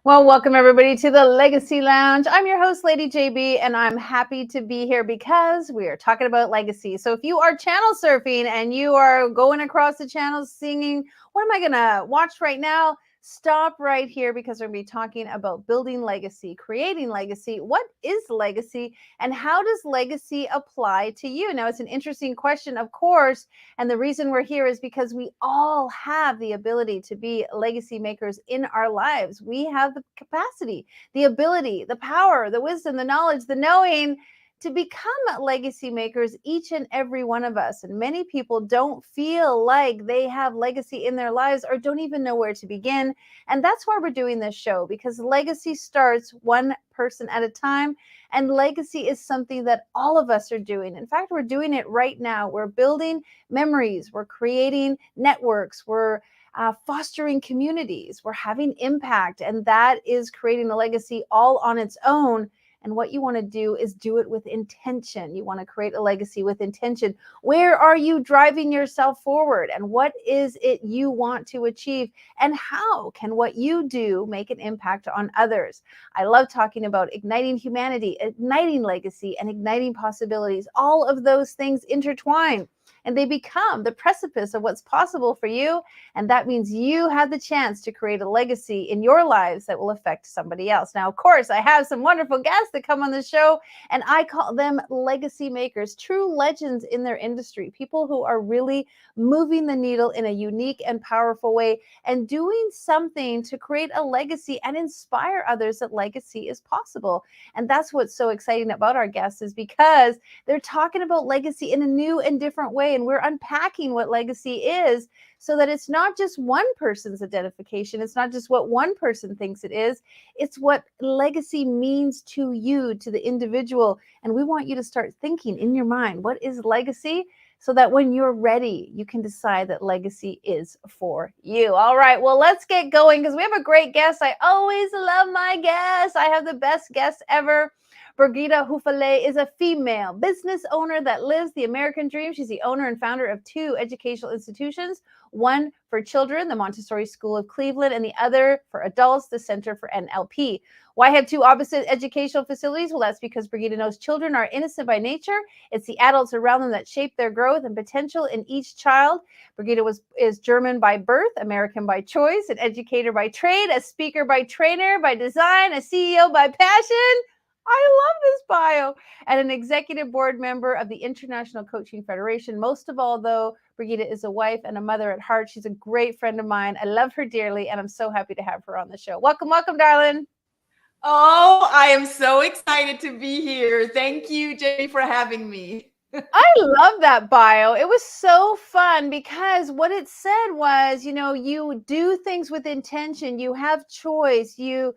Well, welcome everybody to the Legacy Lounge. I'm your host, Lady JB, and I'm happy to be here because we are talking about legacy. So if you are channel surfing and you are going across the channels singing, what am I going to watch right now? Stop right here because we're going to be talking about building legacy, creating legacy. What is legacy and how does legacy apply to you? Now, it's an interesting question, of course. And the reason we're here is because we all have the ability to be legacy makers in our lives. We have the capacity, the ability, the power, the wisdom, the knowledge, the knowing to become legacy makers, each and every one of us. And many people don't feel like they have legacy in their lives or don't even know where to begin. And that's why we're doing this show, because legacy starts one person at a time. And legacy is something that all of us are doing. In fact, we're doing it right now. We're building memories, we're creating networks, we're fostering communities, we're having impact, and that is creating a legacy all on its own. And what you want to do is do it with intention. You want to create a legacy with intention. Where are you driving yourself forward? And what is it you want to achieve? And how can what you do make an impact on others? I love talking about igniting humanity, igniting legacy, and igniting possibilities. All of those things intertwine and they become the precipice of what's possible for you. And that means you have the chance to create a legacy in your lives that will affect somebody else. Now, of course, I have some wonderful guests that come on the show, and I call them legacy makers, true legends in their industry, people who are really moving the needle in a unique and powerful way and doing something to create a legacy and inspire others that legacy is possible. And that's what's so exciting about our guests, is because they're talking about legacy in a new and different way. And we're unpacking what legacy is so that it's not just one person's identification. It's not just what one person thinks it is. It's what legacy means to you, to the individual. And we want you to start thinking in your mind, what is legacy? So that when you're ready, you can decide that legacy is for you. All right, well, let's get going because we have a great guest. I always love my guests. I have the best guests ever. Brigitte Hufele is a female business owner that lives the American dream. She's the owner and founder of two educational institutions, one for children, the Montessori School of Cleveland, and the other for adults, the Center for NLP. Why have two opposite educational facilities? Well, that's because Brigitte knows children are innocent by nature. It's the adults around them that shape their growth and potential in each child. Brigitte is German by birth, American by choice, an educator by trade, a speaker by trainer, by design, a CEO by passion. I love this bio. And an executive board member of the International Coaching Federation. Most of all, though, Brigitte is a wife and a mother at heart. She's a great friend of mine. I love her dearly, and I'm so happy to have her on the show. Welcome, welcome, darling. Oh, I am so excited to be here. Thank you, Jamie, for having me. I love that bio. It was so fun because what it said was, you do things with intention. You have choice. You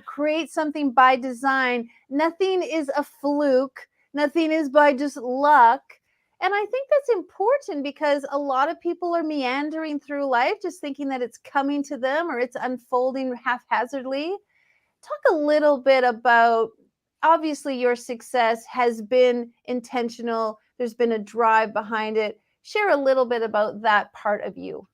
create something by design. Nothing is a fluke. Nothing is by just luck. And I think that's important because a lot of people are meandering through life just thinking that it's coming to them or it's unfolding haphazardly. Talk a little bit about, obviously your success has been intentional. There's been a drive behind it. Share a little bit about that part of you.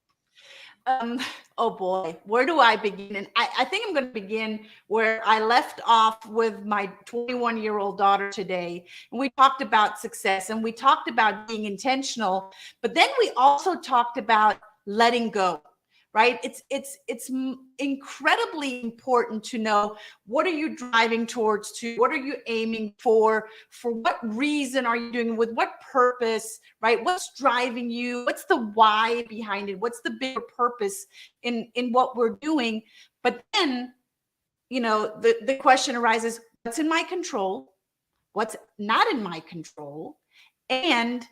Oh boy, where do I begin? And I think I'm going to begin where I left off with my 21-year-old daughter today. And we talked about success and we talked about being intentional, but then we also talked about letting go. Right? It's incredibly important to know, what are you driving towards, to what are you aiming for what reason are you doing it, with what purpose, right? What's driving you? What's the why behind it? What's the bigger purpose in what we're doing? But then, the question arises, what's in my control? What's not in my control? And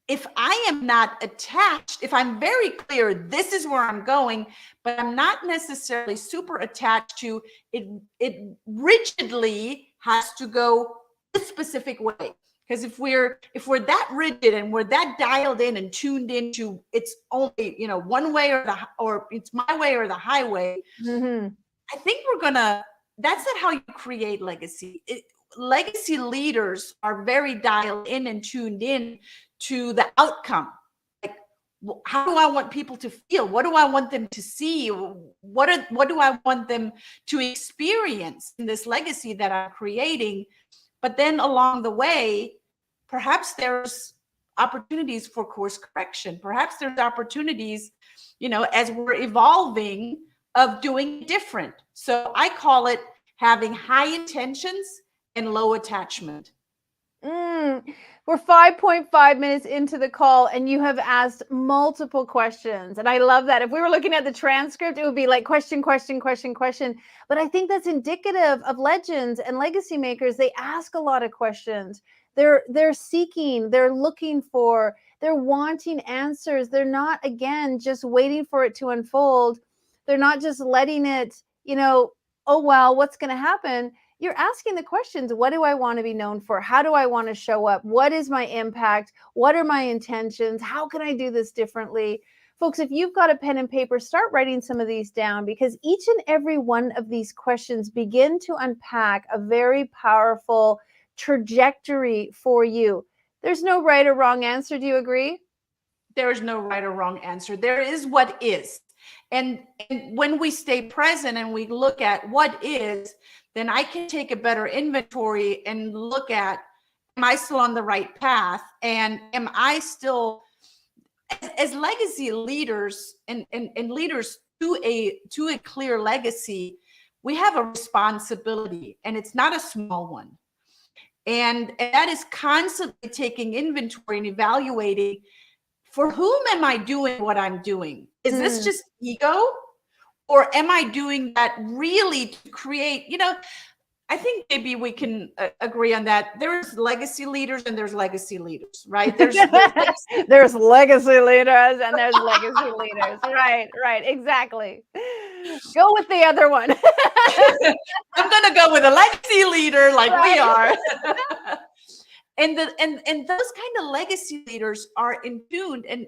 if I am not attached, if I'm very clear, this is where I'm going, but I'm not necessarily super attached to it, it rigidly has to go this specific way. Because if we're that rigid and we're that dialed in and tuned into it's only, one way or it's my way or the highway, I think that's not how you create legacy. Legacy leaders are very dialed in and tuned in to the outcome. Like, how do I want people to feel? What do I want them to see? What do I want them to experience in this legacy that I'm creating? But then along the way, perhaps there's opportunities for course correction. Perhaps there's opportunities, as we're evolving, of doing it different. So I call it having high intentions and low attachment. We're 5.5 minutes into the call and you have asked multiple questions. And I love that. If we were looking at the transcript, it would be like question, question, question, question. But I think that's indicative of legends and legacy makers. They ask a lot of questions. They're seeking, they're looking for, they're wanting answers. They're not, again, just waiting for it to unfold. They're not just letting it, oh, well, what's going to happen? You're asking the questions. What do I want to be known for? How do I want to show up? What is my impact? What are my intentions? How can I do this differently? Folks, if you've got a pen and paper, start writing some of these down, because each and every one of these questions begin to unpack a very powerful trajectory for you. There's no right or wrong answer. Do you agree? There is no right or wrong answer. There is what is. And when we stay present and we look at what is, then I can take a better inventory and look at, am I still on the right path? And am I still, as legacy leaders and leaders to a clear legacy, we have a responsibility, and it's not a small one. And that is constantly taking inventory and evaluating, for whom am I doing what I'm doing? Is this just ego? Or am I doing that really to create, I think maybe we can agree on that. There's legacy leaders and there's legacy leaders, right? There's legacy leaders and there's legacy leaders. Right, exactly. Go with the other one. I'm going to go with a legacy leader like we are. And those kind of legacy leaders are in tune, and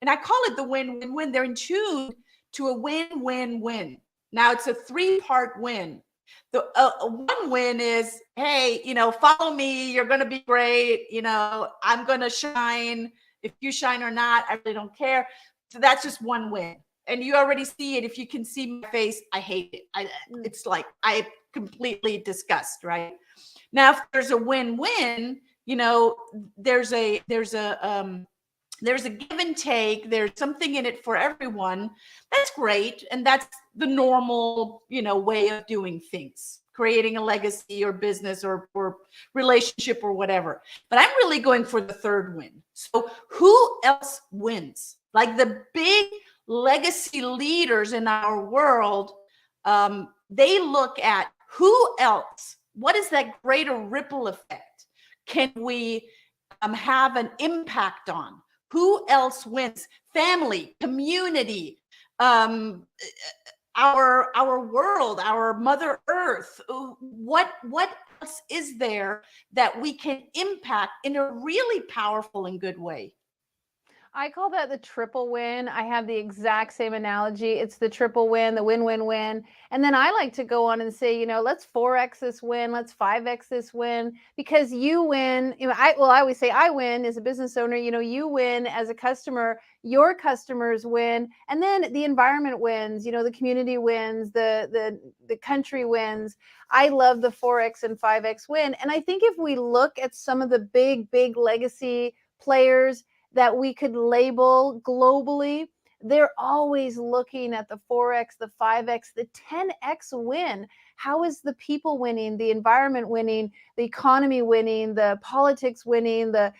I call it the win-win-win. They're in tune to a win-win-win. Now it's a 3-part win. The one win is, hey, follow me. You're going to be great. I'm going to shine. If you shine or not, I really don't care. So that's just one win. And you already see it. If you can see my face, I hate it. It's like I completely disgust, right? Now, if there's a win-win, there's a give and take. There's something in it for everyone. That's great. And that's the normal, way of doing things, creating a legacy or business or relationship or whatever. But I'm really going for the third win. So who else wins? Like the big legacy leaders in our world, they look at who else, what is that greater ripple effect can we have an impact on? Who else wins? Family, community, our world, our Mother Earth. What else is there that we can impact in a really powerful and good way? I call that the triple win. I have the exact same analogy. It's the triple win, the win-win-win. And then I like to go on and say, let's 4x this win, let's 5x this win, because you win. I always say I win as a business owner. You win as a customer, your customers win, and then the environment wins. The community wins, the country wins. I love the 4x and 5x win. And I think if we look at some of the big legacy players that we could label globally, they're always looking at the 4x, the 5x, the 10x win. How is the people winning, the environment winning, the economy winning, the politics winning, the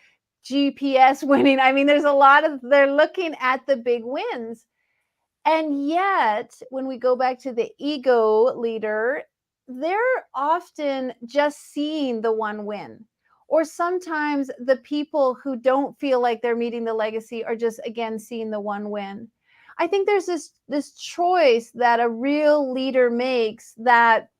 GPS winning? I mean, they're looking at the big wins. And yet, when we go back to the ego leader, they're often just seeing the one win. Or sometimes the people who don't feel like they're meeting the legacy are just, again, seeing the one win. I think there's this choice that a real leader makes, that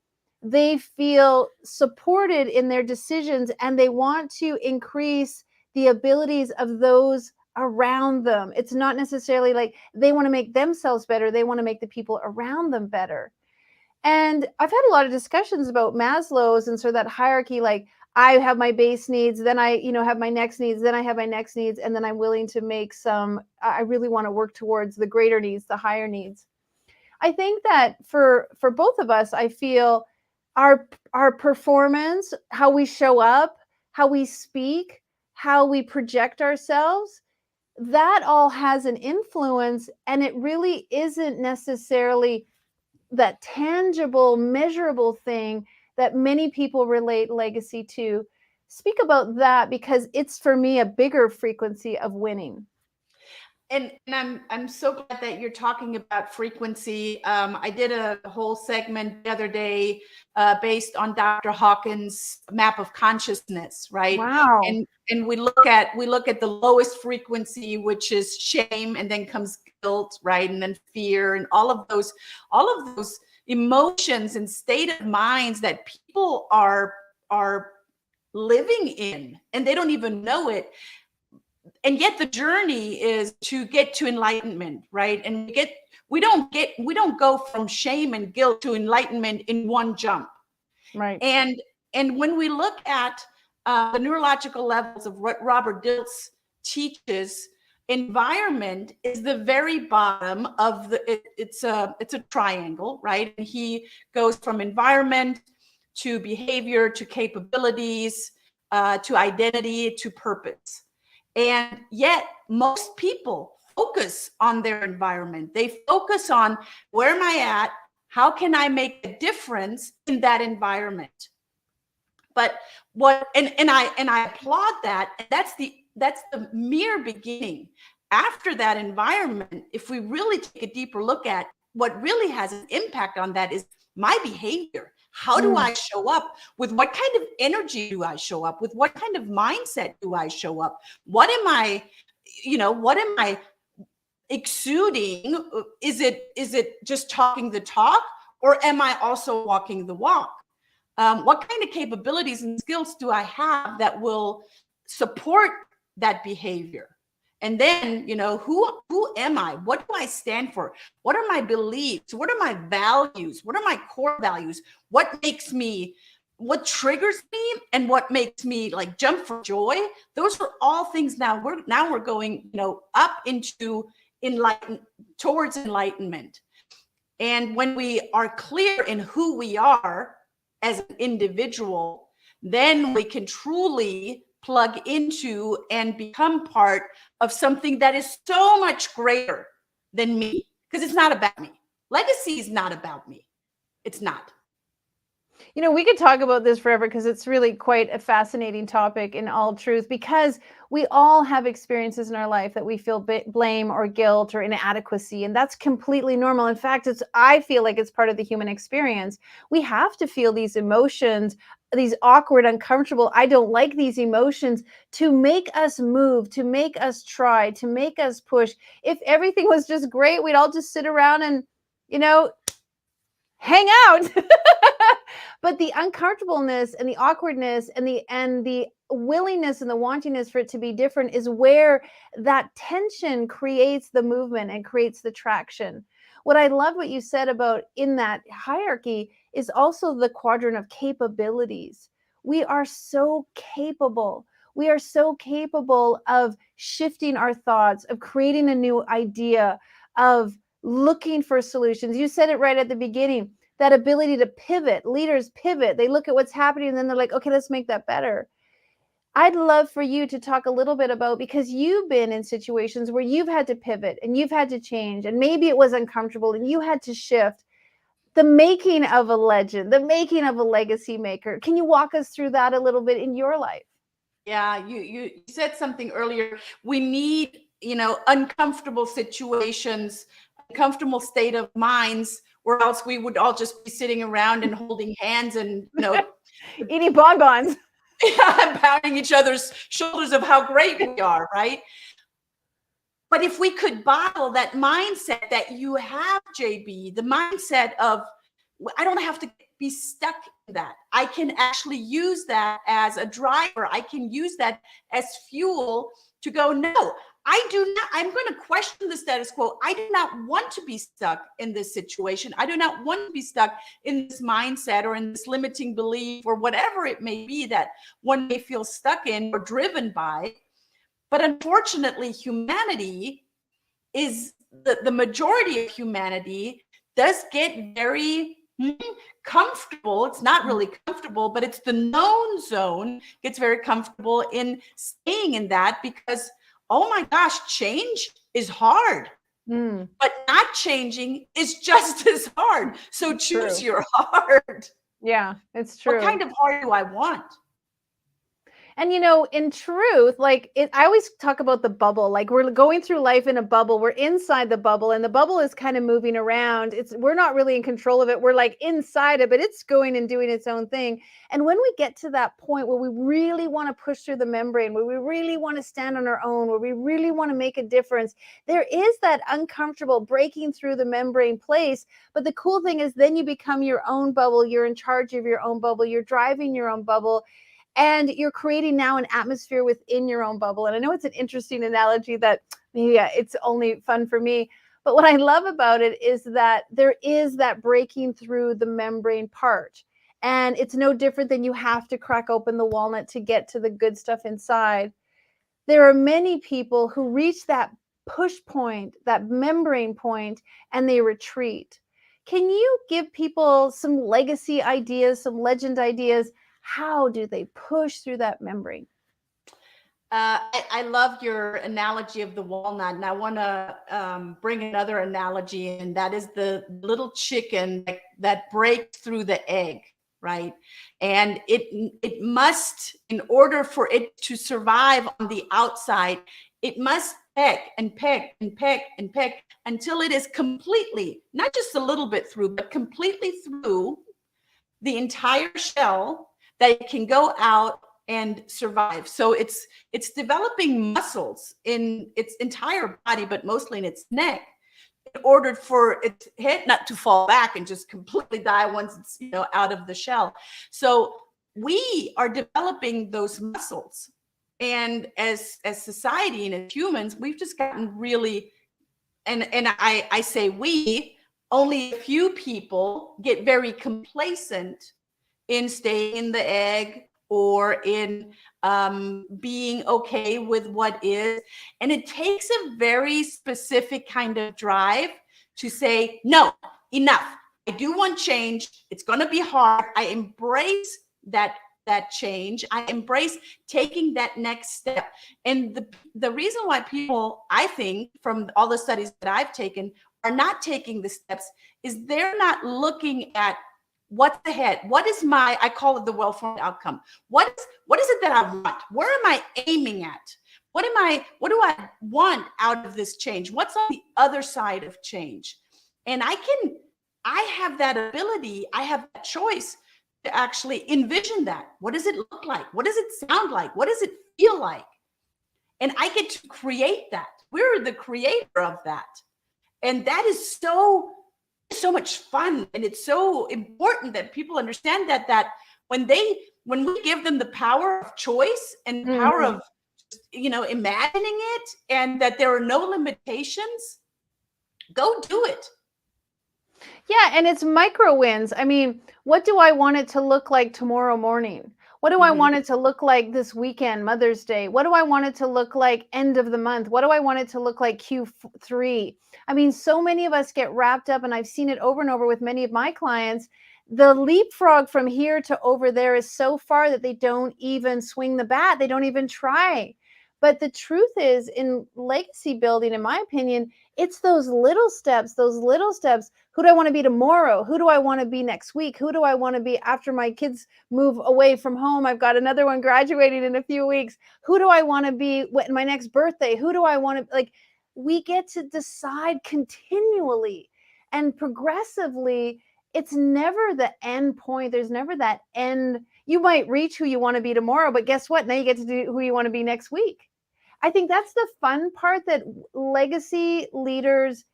they feel supported in their decisions and they want to increase the abilities of those around them. It's not necessarily like they want to make themselves better. They want to make the people around them better. And I've had a lot of discussions about Maslow's and sort of that hierarchy, like I have my base needs, then I, have my next needs, then I have my next needs, and then I'm willing to make I really want to work towards the greater needs, the higher needs. I think that for both of us, I feel our performance, how we show up, how we speak, how we project ourselves, that all has an influence, and it really isn't necessarily that tangible, measurable thing that many people relate legacy to. Speak about that, because it's for me a bigger frequency of winning. And I'm so glad that you're talking about frequency. I did a whole segment the other day based on Dr. Hawkins' map of consciousness, right? Wow. And we look at the lowest frequency, which is shame, and then comes guilt, right? And then fear, and all of those emotions and state of minds that people are living in, and they don't even know it. And yet the journey is to get to enlightenment, right? And we don't go from shame and guilt to enlightenment in one jump. Right. And when we look at the neurological levels of what Robert Dilts teaches, environment is the very bottom of it's a triangle, right? And he goes from environment to behavior to capabilities to identity to purpose. And yet most people focus on their environment. They focus on, where am I at? How can I make a difference in that environment? But I applaud that. And that's the mere beginning. After that environment, if we really take a deeper look at what really has an impact on that, is my behavior. How do I show up? With what kind of energy do I show up? With what kind of mindset do I show up? What am I exuding? Is it just talking the talk, or am I also walking the walk? What kind of capabilities and skills do I have that will support that behavior? And then, who am I? What do I stand for? What are my beliefs? What are my values? What are my core values? What triggers me, and what makes me like jump for joy? Those are all things. Now we're going, up into towards enlightenment. And when we are clear in who we are as an individual, then we can truly plug into and become part of something that is so much greater than me, because it's not about me. Legacy is not about me. It's not. We could talk about this forever, because it's really quite a fascinating topic in all truth, because we all have experiences in our life that we feel blame or guilt or inadequacy, and that's completely normal. In fact, I feel like it's part of the human experience. We have to feel these emotions, these awkward, uncomfortable, I don't like these emotions, to make us move, to make us try, to make us push. If everything was just great, we'd all just sit around and, hang out. But the uncomfortableness and the awkwardness and the willingness and the wantingness for it to be different is where that tension creates the movement and creates the traction. What I love what you said about in that hierarchy is also the quadrant of capabilities. We are so capable. We are so capable of shifting our thoughts, of creating a new idea, of looking for solutions. You said it right at the beginning, that ability to pivot. Leaders pivot. They look at what's happening and then they're like, okay, let's make that better. I'd love for you to talk a little bit about, because you've been in situations where you've had to pivot and you've had to change, and maybe it was uncomfortable and you had to shift. The making of a legend, the making of a legacy maker. Can you walk us through that a little bit in your life? Yeah, you said something earlier. We need, uncomfortable situations, uncomfortable state of minds, or else we would all just be sitting around and holding hands and, eating bonbons. pounding each other's shoulders of how great we are, right? But if we could bottle that mindset that you have, JB, the mindset of, I don't have to be stuck in that. I can actually use that as a driver. I can use that as fuel to go, no, I do not, I'm going to question the status quo. I do not want to be stuck in this situation. I do not want to be stuck in this mindset or in this limiting belief or whatever it may be that one may feel stuck in or driven by. But unfortunately, humanity is the majority of humanity does get very comfortable. It's not really comfortable, but it's the known zone, gets very comfortable in staying in that because, oh my gosh, change is hard. But not changing is just as hard. So choose your hard. Yeah, it's true. What kind of hard do I want? And in truth, like I always talk about the bubble. Like we're going through life in a bubble. We're inside the bubble, and the bubble is kind of moving around. We're not really in control of it. We're like inside it, but it's going and doing its own thing. And when we get to that point where we really want to push through the membrane, where we really want to stand on our own, where we really want to make a difference, there is that uncomfortable breaking through the membrane place. But the cool thing is then you become your own bubble. You're in charge of your own bubble. You're driving your own bubble. And you're creating now an atmosphere within your own bubble. And I know it's an interesting analogy that maybe it's only fun for me. But what I love about it is that there is that breaking through the membrane part. And it's no different than you have to crack open the walnut to get to the good stuff inside. There are many people who reach that push point, that membrane point, and they retreat. Can you give people some legacy ideas, some legend ideas? How do they push through that membrane? I love your analogy of the walnut, and I want to bring another analogy in. That is the little chicken that breaks through the egg, right? And it must, in order for it to survive on the outside, it must peck and peck and peck and peck until it is completely, not just a little bit through, but completely through the entire shell, that it can go out and survive. So it's developing muscles in its entire body, but mostly in its neck, in order for its head not to fall back and just completely die once it's out of the shell. So we are developing those muscles, and as society and as humans, we've just gotten really, and I say we, only a few people get very complacent in staying in the egg or in being okay with what is. And it takes a very specific kind of drive to say, no, enough. I do want change. It's going to be hard. I embrace that change. I embrace taking that next step. And the reason why people, I think, from all the studies that I've taken, are not taking the steps is they're not looking at what's ahead. What is I call it the well-formed outcome. What is it that I want? Where am I aiming at? What do I want out of this change? What's on the other side of change? And I have that ability, I have that choice to actually envision that. What does it look like? What does it sound like? What does it feel like? And I get to create that. We're the creator of that. And that is so much fun. And it's so important that people understand that when we give them the power of choice and the power of imagining it, and that there are no limitations, go do it. Yeah, and it's micro wins. I mean, what do I want it to look like tomorrow morning? What do I want it to look like this weekend, Mother's Day? What do I want it to look like end of the month? What do I want it to look like Q3? I mean, so many of us get wrapped up, and I've seen it over and over with many of my clients. The leapfrog from here to over there is so far that they don't even swing the bat. They don't even try. But the truth is, in legacy building, in my opinion, it's those little steps, Who do I want to be tomorrow? Who do I want to be next week? Who do I want to be after my kids move away from home? I've got another one graduating in a few weeks. Who do I want to be when my next birthday? Who do I want to, we get to decide continually and progressively. It's never the end point. There's never that end. You might reach who you want to be tomorrow, but guess what? Now you get to do who you want to be next week. I think that's the fun part, that legacy leaders,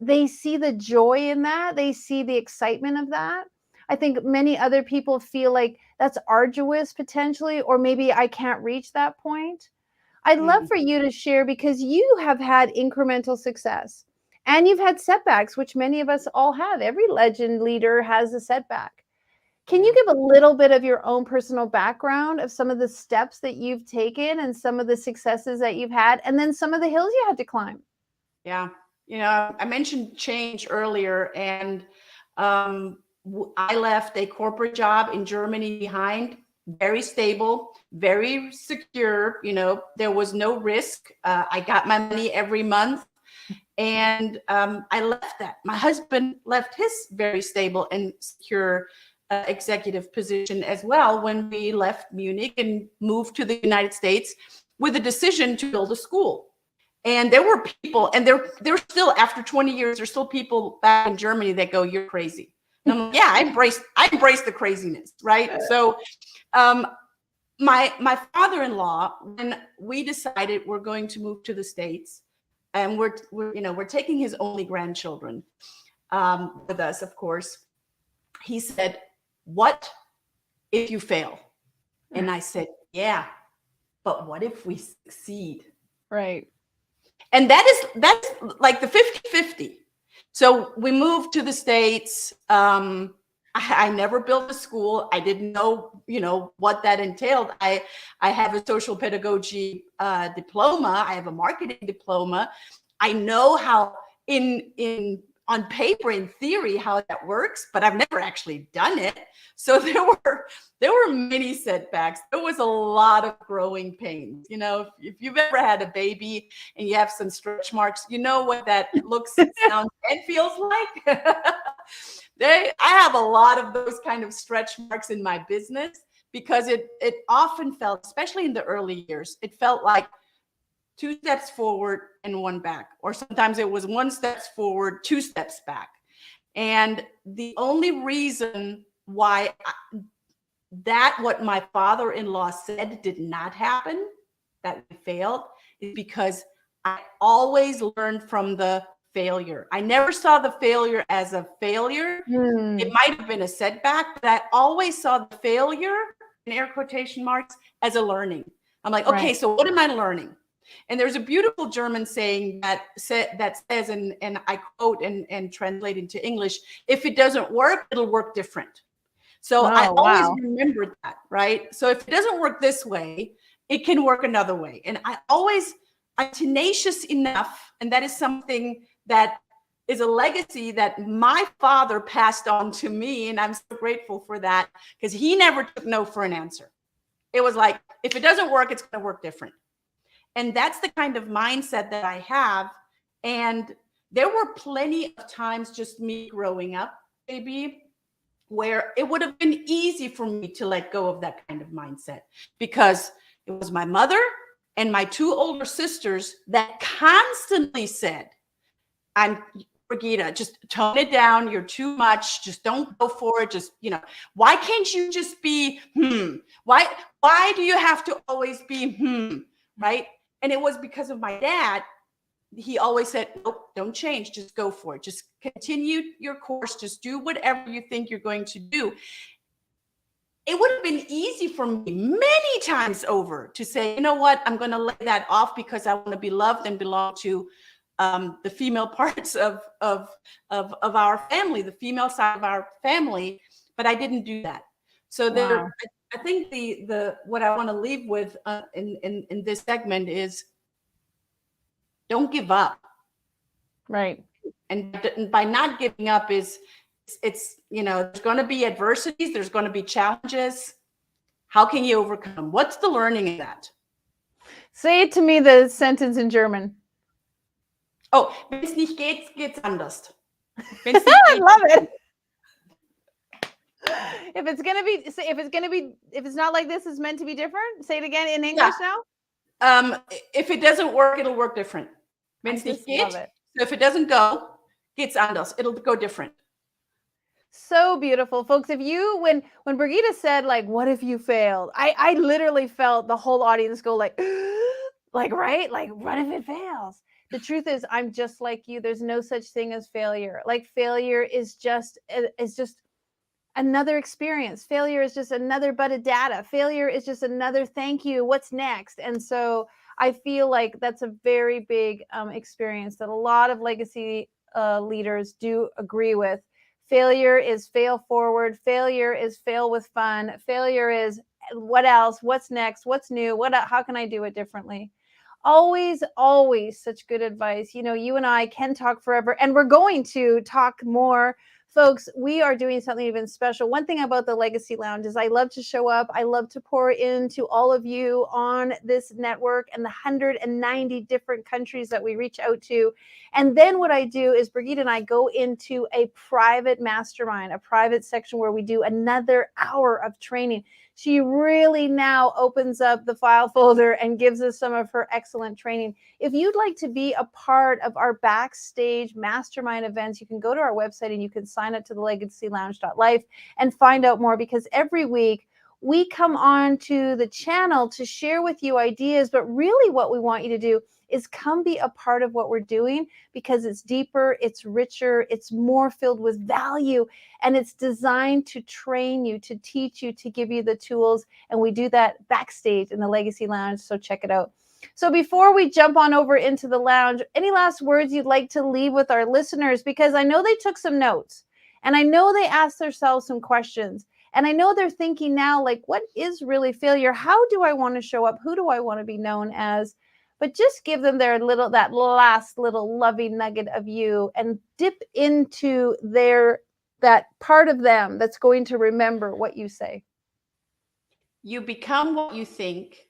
they see the joy in that. They see the excitement of that. I think many other people feel like that's arduous potentially, or maybe I can't reach that point. I'd love for you to share, because you have had incremental success and you've had setbacks, which many of us all have. Every legend leader has a setback. Can you give a little bit of your own personal background of some of the steps that you've taken and some of the successes that you've had, and then some of the hills you had to climb? Yeah. I mentioned change earlier, and I left a corporate job in Germany behind, very stable, very secure. There was no risk. I got my money every month. And I left that. My husband left his very stable and secure executive position as well when we left Munich and moved to the United States with a decision to build a school. And there were people, and they're still, after 20 years, there's still people back in Germany that go, "You're crazy." And I'm like, yeah, I embrace the craziness, right? So my father-in-law, when we decided we're going to move to the States, and we're taking his only grandchildren with us, of course, he said, "What if you fail?" And I said, "Yeah, but what if we succeed?" Right. And that's like the 50-50. So we moved to the States. I never built a school. I didn't know, what that entailed. I have a social pedagogy diploma. I have a marketing diploma. I know how on paper, in theory, how that works, but I've never actually done it. So there were many setbacks. There was a lot of growing pains. If you've ever had a baby and you have some stretch marks, you know what that looks, sounds, and feels like. I have a lot of those kind of stretch marks in my business, because it often felt, especially in the early years, it felt like 2 steps forward and 1 back, or sometimes it was 1 step forward, 2 steps back. And the only reason why what my father-in-law said did not happen, that we failed, is because I always learned from the failure. I never saw the failure as a failure. It might have been a setback, but I always saw the failure, in air quotation marks, as a learning. I'm like, okay, so what am I learning? And there's a beautiful German saying that says, and I quote and translate into English, "If it doesn't work, it'll work different." So I always remembered that, right? So if it doesn't work this way, it can work another way. And I'm tenacious enough, and that is something that is a legacy that my father passed on to me, and I'm so grateful for that, because he never took no for an answer. It was like, if it doesn't work, it's going to work different. And that's the kind of mindset that I have. And there were plenty of times, just me growing up, maybe, where it would have been easy for me to let go of that kind of mindset, because it was my mother and my 2 older sisters that constantly said, "Brigitte, just tone it down. You're too much. Just don't go for it. Just, why can't you just be, why do you have to always be, right?" And it was because of my dad. He always said, "Nope, don't change. Just go for it. Just continue your course. Just do whatever you think you're going to do." It would have been easy for me many times over to say, "You know what? I'm going to lay that off because I want to be loved and belong to the female parts of our family, the female side of our family." But I didn't do that. So I think the what I want to leave with in this segment is, don't give up. Right. And by not giving up it's there's going to be adversities, there's going to be challenges. How can you overcome? What's the learning in that? Say it to me, the sentence in German. Oh, wenn es nicht geht, geht's anders. I love it. If it's not like this, it's meant to be different. Say it again in English now. If it doesn't work, it'll work different. Wenn es nicht geht, so if it doesn't go, geht's anders. It'll go different. So beautiful, folks. When Brigitte said, like, "What if you failed?" I literally felt the whole audience go like, right? Like, what if it fails? The truth is, I'm just like you. There's no such thing as failure. Like, failure is just another experience. Failure is just another bit of data. Failure is just another thank you. What's next? And so I feel like that's a very big experience that a lot of legacy leaders do agree with. Failure is fail forward. Failure is fail with fun. Failure is what else? What's next? What's new? How can I do it differently? Always, always such good advice. You know, you and I can talk forever, and we're going to talk more. Folks, we are doing something even special. One thing about the Legacy Lounge is I love to show up. I love to pour into all of you on this network and the 190 different countries that we reach out to. And then what I do is Brigitte and I go into a private mastermind, a private section where we do another hour of training. She really now opens up the file folder and gives us some of her excellent training. If you'd like to be a part of our backstage mastermind events, you can go to our website and you can sign up to the legacylounge.life and find out more, because every week we come on to the channel to share with you ideas, but really what we want you to do is come be a part of what we're doing, because it's deeper, it's richer, it's more filled with value, and it's designed to train you, to teach you, to give you the tools. And we do that backstage in the Legacy Lounge, so check it out. So before we jump on over into the lounge, any last words you'd like to leave with our listeners? Because I know they took some notes, and I know they asked themselves some questions. And I know they're thinking now, like, what is really failure? How do I want to show up? Who do I want to be known as? But just give them that last little loving nugget of you, and dip into that part of them that's going to remember what you say. You become what you think,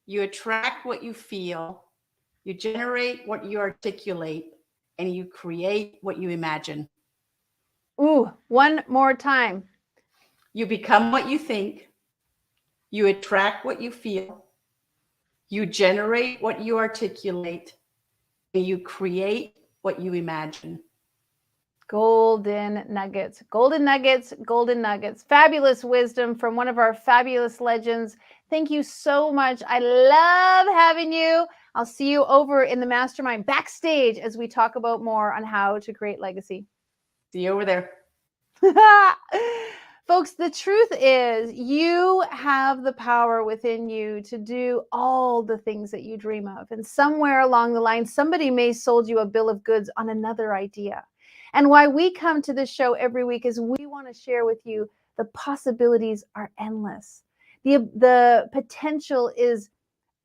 you attract what you feel, you generate what you articulate, and you create what you imagine. Ooh, one more time. You become what you think, you attract what you feel, you generate what you articulate, and you create what you imagine. Golden nuggets, golden nuggets, golden nuggets. Fabulous wisdom from one of our fabulous legends. Thank you so much. I love having you. I'll see you over in the mastermind backstage as we talk about more on how to create legacy. See you over there. Folks, the truth is you have the power within you to do all the things that you dream of. And somewhere along the line, somebody may sold you a bill of goods on another idea. And why we come to this show every week is we want to share with you the possibilities are endless. The potential is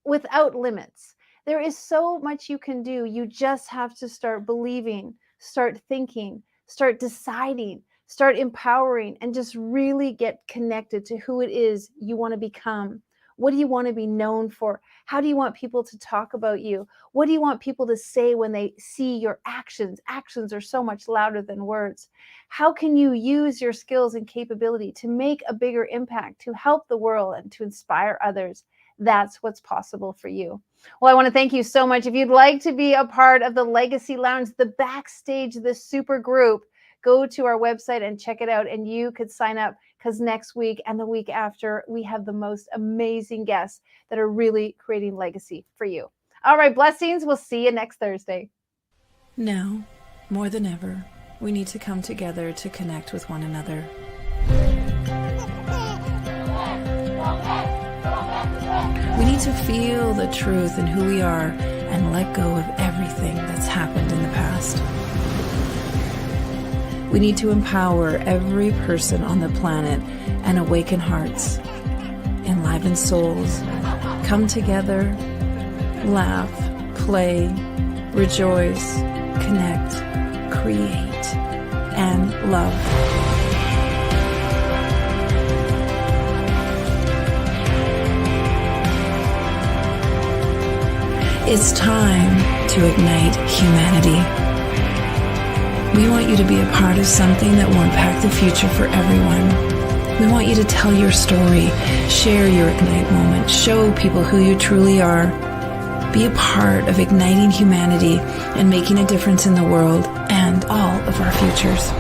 without limits. There is so much you can do. You just have to start believing, start thinking, start deciding, start empowering, and just really get connected to who it is you want to become. What do you want to be known for? How do you want people to talk about you? What do you want people to say when they see your actions? Actions are so much louder than words. How can you use your skills and capability to make a bigger impact, to help the world and to inspire others? That's what's possible for you. Well, I want to thank you so much. If you'd like to be a part of the Legacy Lounge, the backstage, the super group, go to our website and check it out, and you could sign up, because next week and the week after, we have the most amazing guests that are really creating legacy for you. All right, blessings. We'll see you next Thursday. Now, more than ever, we need to come together to connect with one another. We need to feel the truth in who we are and let go of everything that's happened in the past. We need to empower every person on the planet and awaken hearts, enliven souls, come together, laugh, play, rejoice, connect, create, and love. It's time to ignite humanity. We want you to be a part of something that will impact the future for everyone. We want you to tell your story, share your Ignite moment, show people who you truly are. Be a part of igniting humanity and making a difference in the world and all of our futures.